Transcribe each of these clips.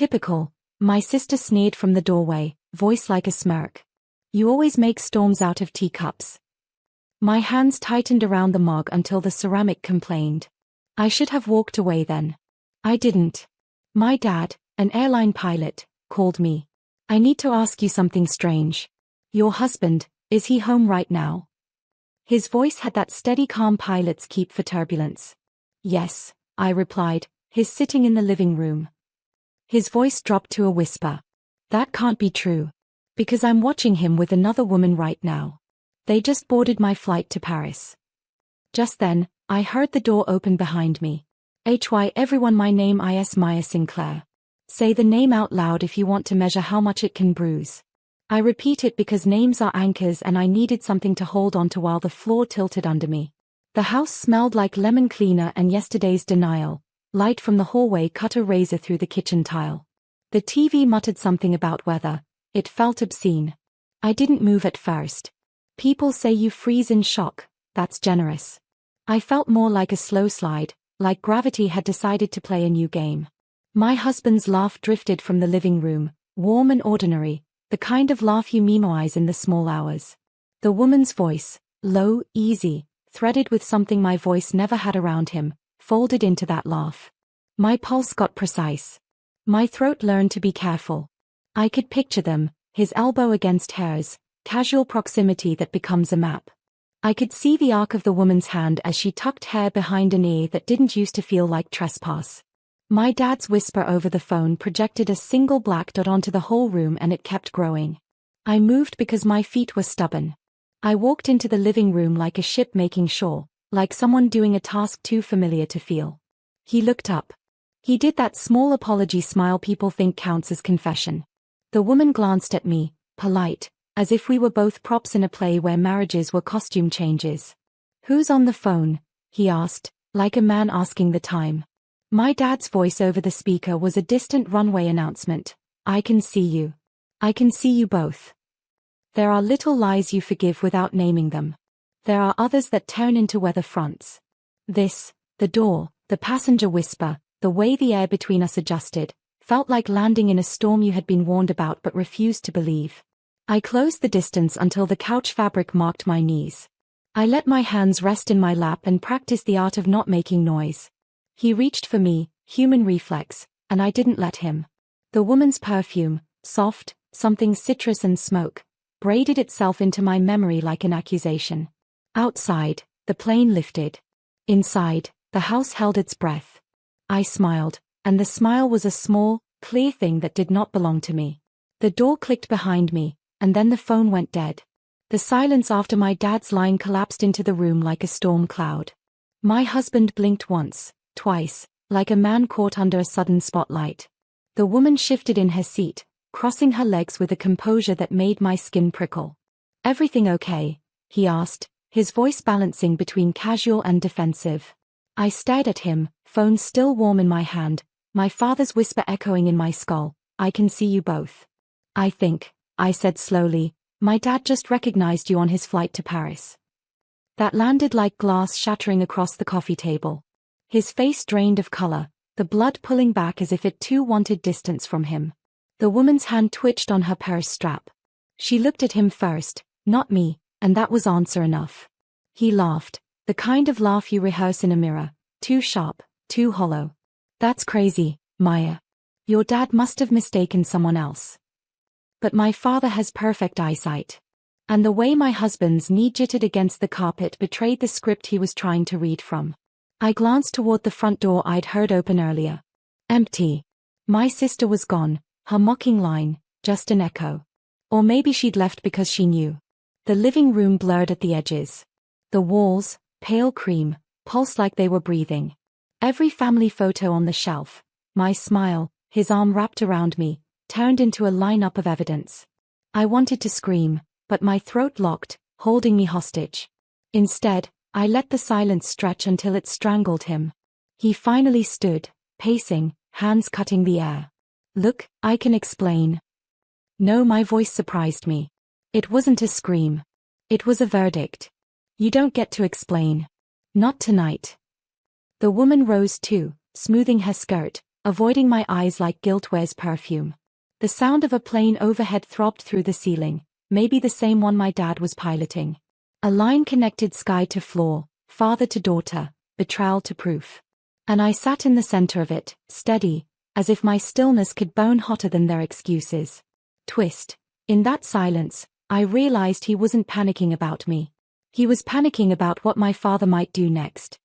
Typical, my sister sneered from the doorway, voice like a smirk. You always make storms out of teacups. My hands tightened around the mug until the ceramic complained. I should have walked away then. I didn't. My dad, an airline pilot, called me. I need to ask you something strange. Your husband, is he home right now? His voice had that steady calm pilots keep for turbulence. Yes, I replied, he's sitting in the living room. His voice dropped to a whisper. That can't be true. Because I'm watching him with another woman right now. They just boarded my flight to Paris. Just then, I heard the door open behind me. Everyone, my name is Maya Sinclair. Say the name out loud if you want to measure how much it can bruise. I repeat it because names are anchors and I needed something to hold on to while the floor tilted under me. The house smelled like lemon cleaner and yesterday's denial. Light from the hallway cut a razor through the kitchen tile. The TV muttered something about weather. It felt obscene. I didn't move at first. People say you freeze in shock. That's generous. I felt more like a slow slide, like gravity had decided to play a new game. My husband's laugh drifted from the living room, warm and ordinary, the kind of laugh you memorize in the small hours. The woman's voice, low, easy, threaded with something my voice never had around him, folded into that laugh. My pulse got precise. My throat learned to be careful. I could picture them, his elbow against hers, casual proximity that becomes a map. I could see the arc of the woman's hand as she tucked hair behind an ear that didn't used to feel like trespass. My dad's whisper over the phone projected a single black dot onto the whole room and it kept growing. I moved because my feet were stubborn. I walked into the living room like a ship making shore, like someone doing a task too familiar to feel. He looked up. He did that small apology smile people think counts as confession. The woman glanced at me, polite, as if we were both props in a play where marriages were costume changes. Who's on the phone? He asked, like a man asking the time. My dad's voice over the speaker was a distant runway announcement. I can see you. I can see you both. There are little lies you forgive without naming them. There are others that turn into weather fronts. This, the door, the passenger whisper, the way the air between us adjusted, felt like landing in a storm you had been warned about but refused to believe. I closed the distance until the couch fabric marked my knees. I let my hands rest in my lap and practiced the art of not making noise. He reached for me, human reflex, and I didn't let him. The woman's perfume, soft, something citrus and smoke, braided itself into my memory like an accusation. Outside, the plane lifted. Inside, the house held its breath. I smiled, and the smile was a small, clear thing that did not belong to me. The door clicked behind me, and then the phone went dead. The silence after my dad's line collapsed into the room like a storm cloud. My husband blinked once, twice, like a man caught under a sudden spotlight. The woman shifted in her seat, crossing her legs with a composure that made my skin prickle. Everything okay? He asked, his voice balancing between casual and defensive. I stared at him, phone still warm in my hand, my father's whisper echoing in my skull. I can see you both. I think, I said slowly, my dad just recognized you on his flight to Paris. That landed like glass shattering across the coffee table. His face drained of color, the blood pulling back as if it too wanted distance from him. The woman's hand twitched on her purse strap. She looked at him first, not me, and that was answer enough. He laughed, the kind of laugh you rehearse in a mirror, too sharp, too hollow. That's crazy, Maya. Your dad must have mistaken someone else. But my father has perfect eyesight. And the way my husband's knee jittered against the carpet betrayed the script he was trying to read from. I glanced toward the front door I'd heard open earlier. Empty. My sister was gone, her mocking line, just an echo. Or maybe she'd left because she knew. The living room blurred at the edges. The walls, pale cream, pulsed like they were breathing. Every family photo on the shelf, my smile, his arm wrapped around me, turned into a lineup of evidence. I wanted to scream, but my throat locked, holding me hostage. Instead, I let the silence stretch until it strangled him. He finally stood, pacing, hands cutting the air. Look, I can explain. No, my voice surprised me. It wasn't a scream. It was a verdict. You don't get to explain. Not tonight. The woman rose too, smoothing her skirt, avoiding my eyes like guilt wears perfume. The sound of a plane overhead throbbed through the ceiling, maybe the same one my dad was piloting. A line connected sky to floor, father to daughter, betrayal to proof. And I sat in the center of it, steady, as if my stillness could burn hotter than their excuses. Twist. In that silence, I realized he wasn't panicking about me. He was panicking about what my father might do next.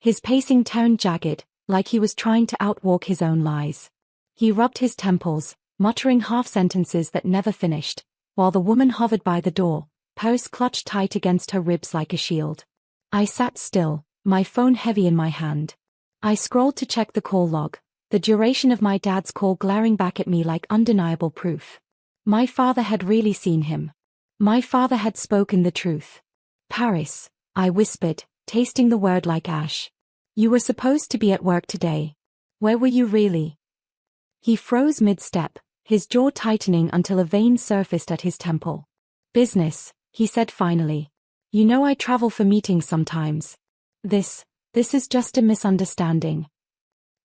His pacing turned jagged, like he was trying to outwalk his own lies. He rubbed his temples, muttering half-sentences that never finished, while the woman hovered by the door, purse clutched tight against her ribs like a shield. I sat still, my phone heavy in my hand. I scrolled to check the call log, the duration of my dad's call glaring back at me like undeniable proof. My father had really seen him. My father had spoken the truth. Paris, I whispered, tasting the word like ash. You were supposed to be at work today. Where were you really? He froze mid-step, his jaw tightening until a vein surfaced at his temple. Business, he said finally. You know I travel for meetings sometimes. This is just a misunderstanding.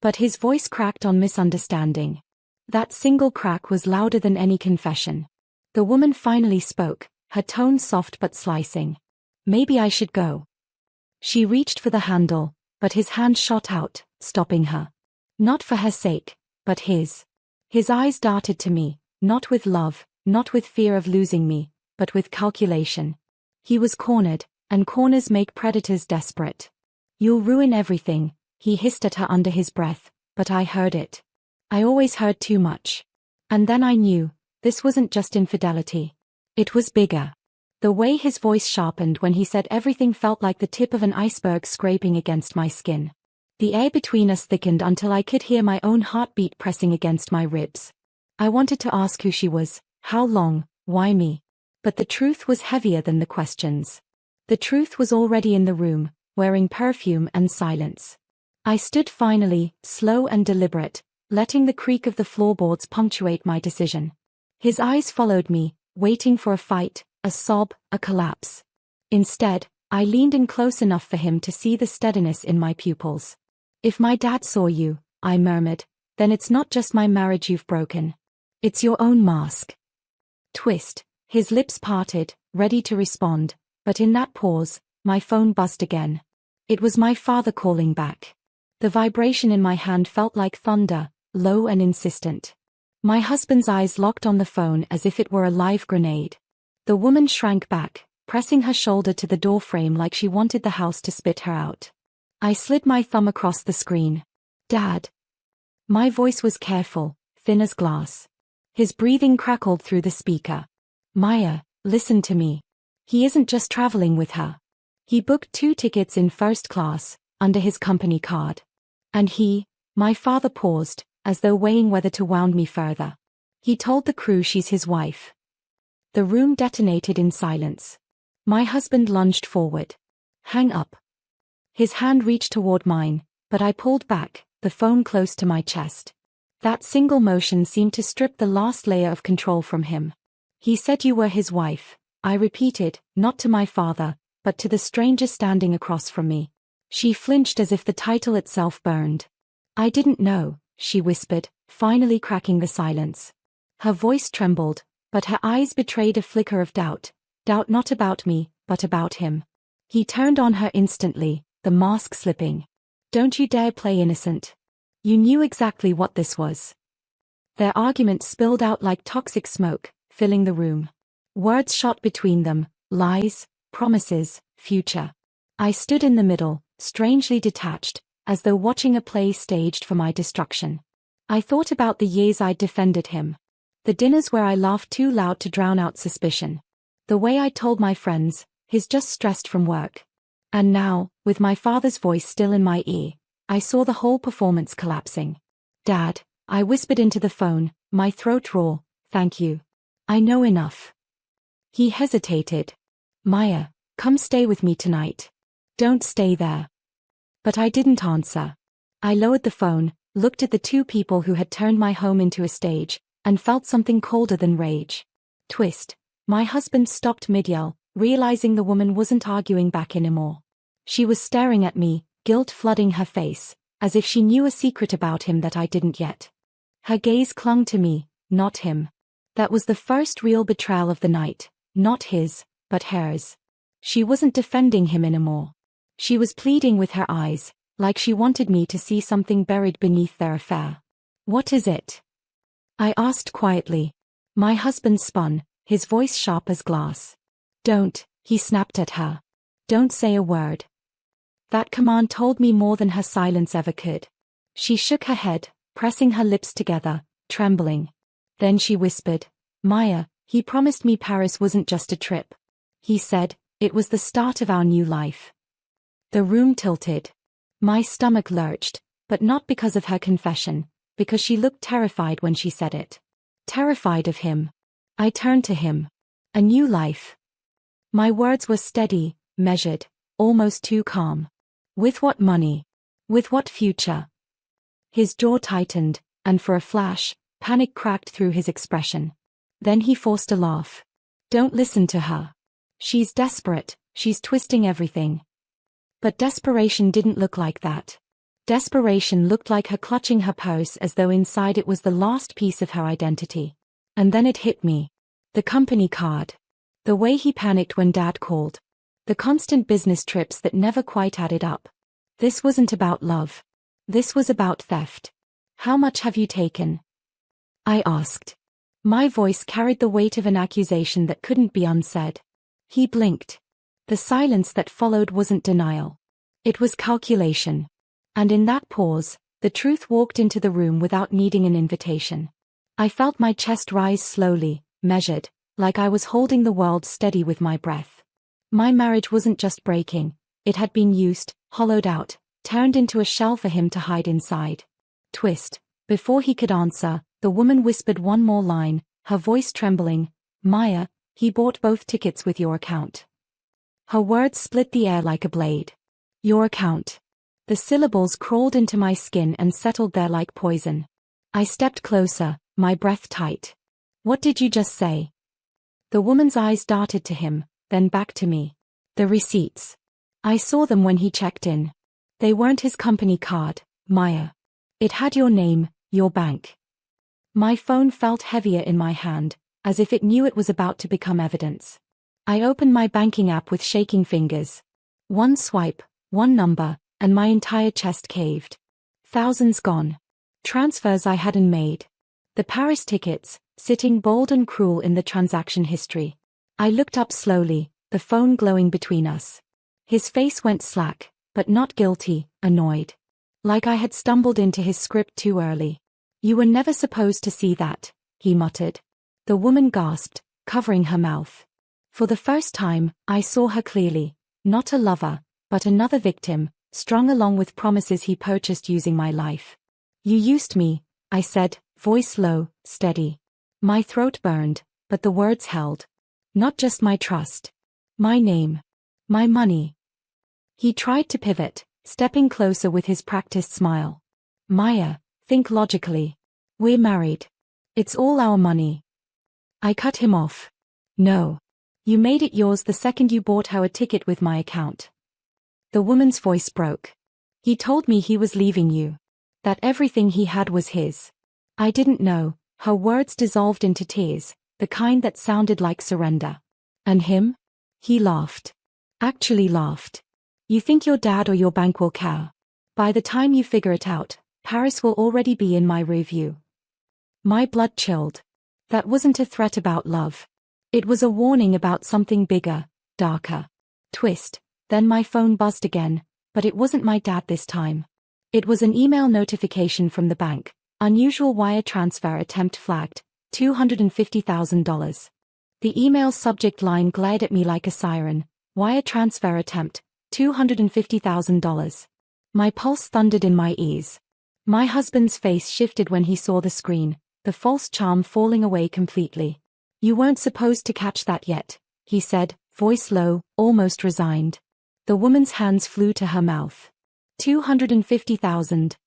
But his voice cracked on misunderstanding. That single crack was louder than any confession. The woman finally spoke, her tone soft but slicing. Maybe I should go. She reached for the handle, but his hand shot out, stopping her. Not for her sake, but his. His eyes darted to me, not with love, not with fear of losing me, but with calculation. He was cornered, and corners make predators desperate. You'll ruin everything, he hissed at her under his breath, but I heard it. I always heard too much. And then I knew, this wasn't just infidelity. It was bigger. The way his voice sharpened when he said everything felt like the tip of an iceberg scraping against my skin. The air between us thickened until I could hear my own heartbeat pressing against my ribs. I wanted to ask who she was, how long, why me. But the truth was heavier than the questions. The truth was already in the room, wearing perfume and silence. I stood finally, slow and deliberate, letting the creak of the floorboards punctuate my decision. His eyes followed me, waiting for a fight, a sob, a collapse. Instead, I leaned in close enough for him to see the steadiness in my pupils. If my dad saw you, I murmured, then it's not just my marriage you've broken. It's your own mask. Twist. His lips parted, ready to respond, but in that pause, my phone buzzed again. It was my father calling back. The vibration in my hand felt like thunder, low and insistent. My husband's eyes locked on the phone as if it were a live grenade. The woman shrank back, pressing her shoulder to the doorframe like she wanted the house to spit her out. I slid my thumb across the screen. Dad. My voice was careful, thin as glass. His breathing crackled through the speaker. Maya, listen to me. He isn't just traveling with her. He booked 2 tickets in first class, under his company card. And my father paused, as though weighing whether to wound me further. He told the crew she's his wife. The room detonated in silence. My husband lunged forward. Hang up. His hand reached toward mine, but I pulled back, the phone close to my chest. That single motion seemed to strip the last layer of control from him. He said you were his wife, I repeated, not to my father, but to the stranger standing across from me. She flinched as if the title itself burned. I didn't know, she whispered, finally cracking the silence. Her voice trembled, but her eyes betrayed a flicker of doubt not about me, but about him. He turned on her instantly, the mask slipping. Don't you dare play innocent. You knew exactly what this was. Their argument spilled out like toxic smoke, filling the room. Words shot between them, lies, promises, future. I stood in the middle, strangely detached, as though watching a play staged for my destruction. I thought about the years I'd defended him. The dinners where I laughed too loud to drown out suspicion. The way I told my friends, he's just stressed from work. And now, with my father's voice still in my ear, I saw the whole performance collapsing. Dad, I whispered into the phone, my throat raw, thank you. I know enough. He hesitated. Maya, come stay with me tonight. Don't stay there. But I didn't answer. I lowered the phone, looked at the 2 people who had turned my home into a stage, and felt something colder than rage. Twist. My husband stopped mid-yell, realizing the woman wasn't arguing back anymore. She was staring at me, guilt flooding her face, as if she knew a secret about him that I didn't yet. Her gaze clung to me, not him. That was the first real betrayal of the night, not his, but hers. She wasn't defending him anymore. She was pleading with her eyes, like she wanted me to see something buried beneath their affair. "What is it?" I asked quietly. My husband spun, his voice sharp as glass. "Don't," he snapped at her. "Don't say a word." That command told me more than her silence ever could. She shook her head, pressing her lips together, trembling. Then she whispered, "Maya, he promised me Paris wasn't just a trip. He said, it was the start of our new life." The room tilted. My stomach lurched, but not because of her confession, because she looked terrified when she said it. Terrified of him. I turned to him. A new life. My words were steady, measured, almost too calm. With what money? With what future? His jaw tightened, and for a flash, panic cracked through his expression. Then he forced a laugh. "Don't listen to her. She's desperate, she's twisting everything." But desperation didn't look like that. Desperation looked like her clutching her purse as though inside it was the last piece of her identity. And then it hit me. The company card. The way he panicked when Dad called. The constant business trips that never quite added up. This wasn't about love. This was about theft. "How much have you taken?" I asked. My voice carried the weight of an accusation that couldn't be unsaid. He blinked. The silence that followed wasn't denial. It was calculation. And in that pause, the truth walked into the room without needing an invitation. I felt my chest rise slowly, measured, like I was holding the world steady with my breath. My marriage wasn't just breaking, it had been used, hollowed out, turned into a shell for him to hide inside. Twist. Before he could answer, the woman whispered one more line, her voice trembling. "Maya, he bought both tickets with your account." Her words split the air like a blade. "Your account." The syllables crawled into my skin and settled there like poison. I stepped closer, my breath tight. "What did you just say?" The woman's eyes darted to him, then back to me. "The receipts. I saw them when he checked in. They weren't his company card, Maya. It had your name, your bank." My phone felt heavier in my hand, as if it knew it was about to become evidence. I opened my banking app with shaking fingers. One swipe, one number, and my entire chest caved. Thousands gone. Transfers I hadn't made. The Paris tickets, sitting bold and cruel in the transaction history. I looked up slowly, the phone glowing between us. His face went slack, but not guilty, annoyed. Like I had stumbled into his script too early. "You were never supposed to see that," he muttered. The woman gasped, covering her mouth. For the first time, I saw her clearly, not a lover, but another victim, strung along with promises he purchased using my life. "You used me," I said, voice low, steady. My throat burned, but the words held. "Not just my trust. My name. My money." He tried to pivot, stepping closer with his practiced smile. "Maya, think logically. We're married. It's all our money." I cut him off. "No. You made it yours the second you bought her a ticket with my account." The woman's voice broke. "He told me he was leaving you. That everything he had was his." I didn't know. Her words dissolved into tears, the kind that sounded like surrender. "And him?" He laughed. Actually laughed. "You think your dad or your bank will care? By the time you figure it out, Paris will already be in my rearview." My blood chilled. That wasn't a threat about love. It was a warning about something bigger, darker. Twist. Then my phone buzzed again, but it wasn't my dad this time. It was an email notification from the bank. Unusual wire transfer attempt flagged, $250,000. The email's subject line glared at me like a siren. Wire transfer attempt, $250,000. My pulse thundered in my ears. My husband's face shifted when he saw the screen, the false charm falling away completely. "You weren't supposed to catch that yet," he said, voice low, almost resigned. The woman's hands flew to her mouth. $250,000.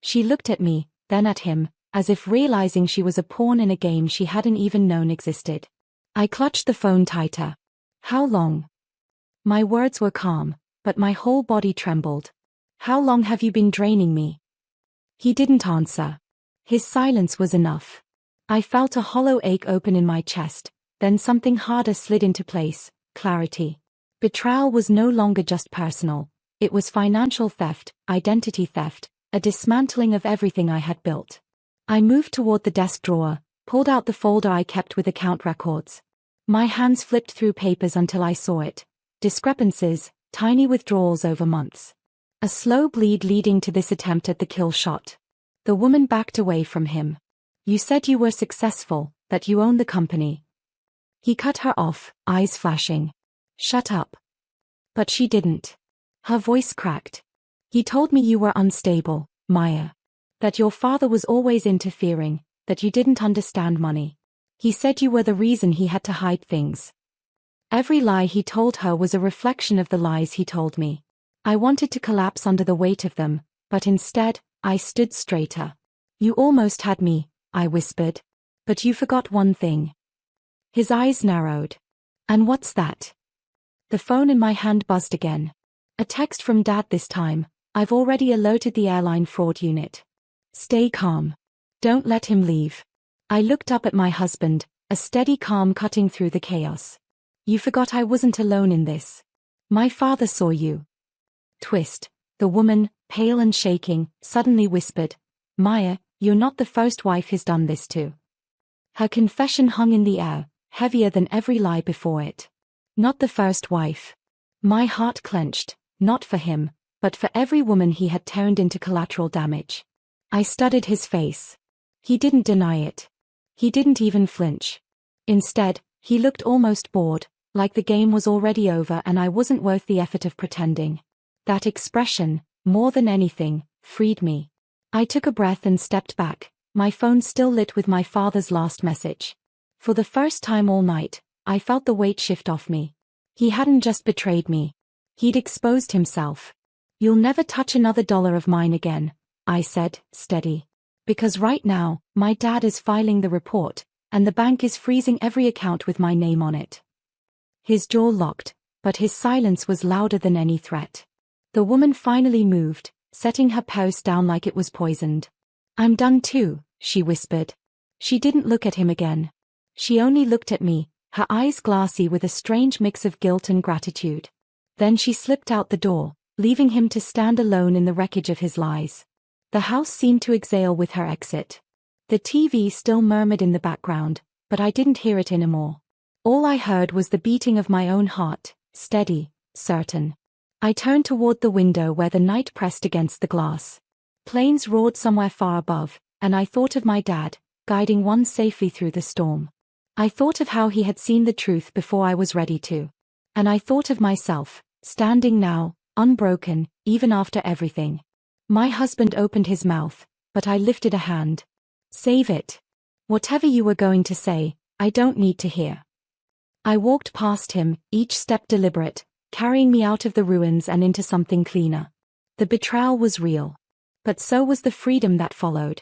She looked at me, then at him, as if realizing she was a pawn in a game she hadn't even known existed. I clutched the phone tighter. "How long?" My words were calm, but my whole body trembled. How long have you been draining me? He didn't answer. His silence was enough. I felt a hollow ache open in my chest, then something harder slid into place, clarity. Betrayal was no longer just personal. It was financial theft, identity theft, a dismantling of everything I had built. I moved toward the desk drawer, pulled out the folder I kept with account records. My hands flipped through papers until I saw it. Discrepancies, tiny withdrawals over months. A slow bleed leading to this attempt at the kill shot. The woman backed away from him. You said you were successful, that you own the company. He cut her off, eyes flashing. Shut up. But she didn't. Her voice cracked. He told me you were unstable, Maya. That your father was always interfering, that you didn't understand money. He said you were the reason he had to hide things. Every lie he told her was a reflection of the lies he told me. I wanted to collapse under the weight of them, but instead, I stood straighter. You almost had me, I whispered. But you forgot one thing. His eyes narrowed. And what's that? The phone in my hand buzzed again. A text from Dad this time. I've already alerted the airline fraud unit. Stay calm. Don't let him leave. I looked up at my husband, a steady calm cutting through the chaos. You forgot I wasn't alone in this. My father saw you. Twist. The woman, pale and shaking, suddenly whispered, Maya, you're not the first wife he's done this to. Her confession hung in the air, heavier than every lie before it. Not the first wife. My heart clenched, not for him, but for every woman he had turned into collateral damage. I studied his face. He didn't deny it. He didn't even flinch. Instead, he looked almost bored, like the game was already over and I wasn't worth the effort of pretending. That expression, more than anything, freed me. I took a breath and stepped back, my phone still lit with my father's last message. For the first time all night, I felt the weight shift off me. He hadn't just betrayed me. He'd exposed himself. You'll never touch another dollar of mine again, I said, steady. Because right now, my dad is filing the report, and the bank is freezing every account with my name on it. His jaw locked, but his silence was louder than any threat. The woman finally moved, setting her purse down like it was poisoned. I'm done too, she whispered. She didn't look at him again. She only looked at me, her eyes glassy with a strange mix of guilt and gratitude. Then she slipped out the door, leaving him to stand alone in the wreckage of his lies. The house seemed to exhale with her exit. The TV still murmured in the background, but I didn't hear it anymore. All I heard was the beating of my own heart, steady, certain. I turned toward the window where the night pressed against the glass. Planes roared somewhere far above, and I thought of my dad, guiding one safely through the storm. I thought of how he had seen the truth before I was ready to. And I thought of myself, standing now, unbroken, even after everything. My husband opened his mouth, but I lifted a hand. Save it. Whatever you were going to say, I don't need to hear. I walked past him, each step deliberate, carrying me out of the ruins and into something cleaner. The betrayal was real. But so was the freedom that followed.